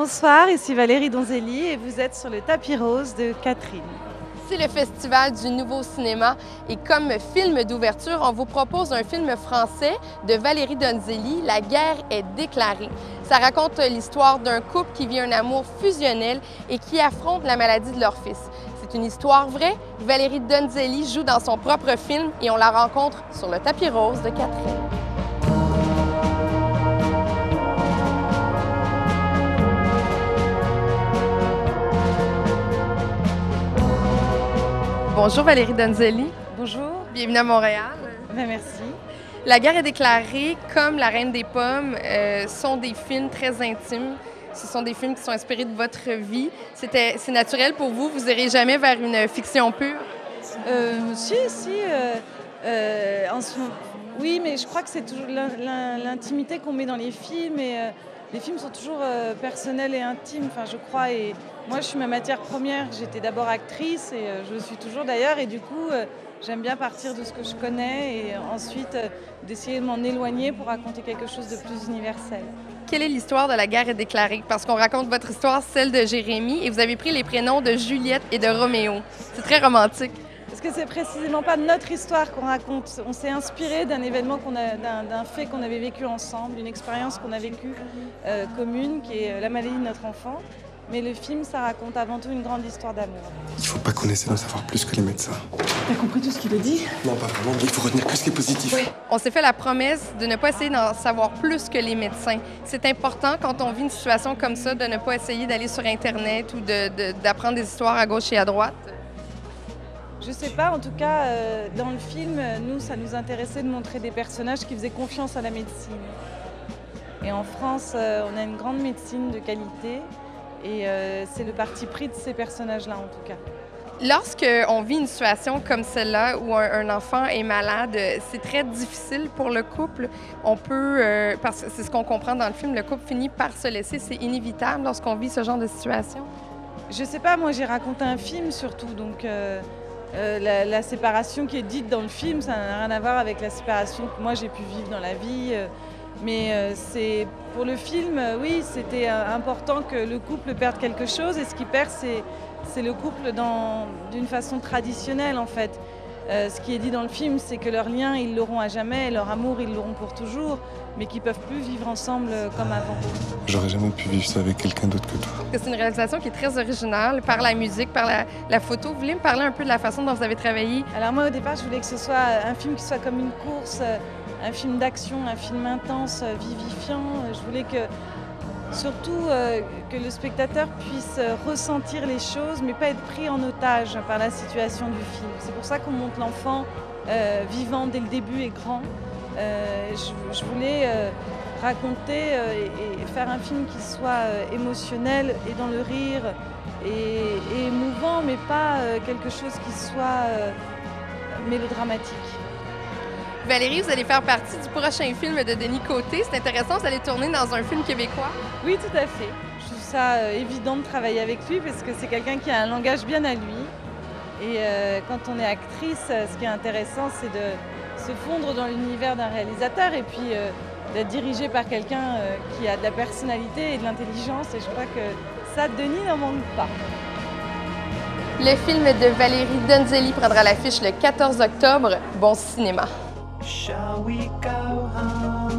Bonsoir, ici Valérie Donzelli et vous êtes sur le tapis rose de Catherine. C'est le Festival du Nouveau Cinéma et comme film d'ouverture, on vous propose un film français de Valérie Donzelli, La guerre est déclarée. Ça raconte l'histoire d'un couple qui vit un amour fusionnel et qui affronte la maladie de leur fils. C'est une histoire vraie. Valérie Donzelli joue dans son propre film et on la rencontre sur le tapis rose de Catherine. Bonjour Valérie Donzelli. Bonjour. Bienvenue à Montréal. Merci. La guerre est déclarée, comme La Reine des Pommes, sont des films très intimes. Ce sont des films qui sont inspirés de votre vie. C'est naturel pour vous? Vous n'irez jamais vers une fiction pure? Si. Oui, mais je crois que c'est toujours l'intimité qu'on met dans les films et les films sont toujours personnels et intimes, enfin, je crois. Et moi, je suis ma matière première. J'étais d'abord actrice et je le suis toujours d'ailleurs. Et du coup, j'aime bien partir de ce que je connais et ensuite d'essayer de m'en éloigner pour raconter quelque chose de plus universel. Quelle est l'histoire de La guerre est déclarée? Parce qu'on raconte votre histoire, celle de Jérémy, et vous avez pris les prénoms de Juliette et de Roméo. C'est très romantique. Parce que c'est précisément pas notre histoire qu'on raconte. On s'est inspiré d'un événement d'un fait qu'on avait vécu ensemble, une expérience qu'on a vécue commune, qui est la maladie de notre enfant. Mais le film, ça raconte avant tout une grande histoire d'amour. Il faut pas qu'on essaie d'en savoir plus que les médecins. T'as compris tout ce qu'il a dit? Non, pas vraiment, mais il faut retenir que ce qui est positif. Oui. On s'est fait la promesse de ne pas essayer d'en savoir plus que les médecins. C'est important quand on vit une situation comme ça de ne pas essayer d'aller sur Internet ou d'apprendre des histoires à gauche et à droite. Je sais pas, en tout cas, dans le film, nous, ça nous intéressait de montrer des personnages qui faisaient confiance à la médecine. Et en France, on a une grande médecine de qualité et c'est le parti pris de ces personnages-là, en tout cas. Lorsqu'on vit une situation comme celle-là où un enfant est malade, c'est très difficile pour le couple. On peut, parce que c'est ce qu'on comprend dans le film, le couple finit par se laisser. C'est inévitable lorsqu'on vit ce genre de situation. Je sais pas, moi j'ai raconté un film surtout, donc la séparation qui est dite dans le film, ça n'a rien à voir avec la séparation que moi j'ai pu vivre dans la vie. Mais c'est pour le film, oui, c'était important que le couple perde quelque chose et ce qui perd, c'est le couple d'une façon traditionnelle en fait. Ce qui est dit dans le film, c'est que leur lien, ils l'auront à jamais, leur amour, ils l'auront pour toujours, mais qu'ils ne peuvent plus vivre ensemble comme avant. J'aurais jamais pu vivre ça avec quelqu'un d'autre que toi. C'est une réalisation qui est très originale, par la musique, par la photo. Vous voulez me parler un peu de la façon dont vous avez travaillé? Alors moi, au départ, je voulais que ce soit un film qui soit comme une course, un film d'action, un film intense, vivifiant. Je voulais surtout que le spectateur puisse ressentir les choses, mais pas être pris en otage par la situation du film. C'est pour ça qu'on montre l'enfant vivant dès le début et grand. Je voulais raconter et faire un film qui soit émotionnel et dans le rire et émouvant, mais pas quelque chose qui soit mélodramatique. Valérie, vous allez faire partie du prochain film de Denis Côté. C'est intéressant, vous allez tourner dans un film québécois. Oui, tout à fait. Je trouve ça évident de travailler avec lui parce que c'est quelqu'un qui a un langage bien à lui. Et quand on est actrice, ce qui est intéressant, c'est de se fondre dans l'univers d'un réalisateur et puis d'être dirigée par quelqu'un qui a de la personnalité et de l'intelligence. Et je crois que ça, Denis n'en manque pas. Le film de Valérie Donzelli prendra l'affiche le 14 octobre. Bon cinéma! Shall we go home?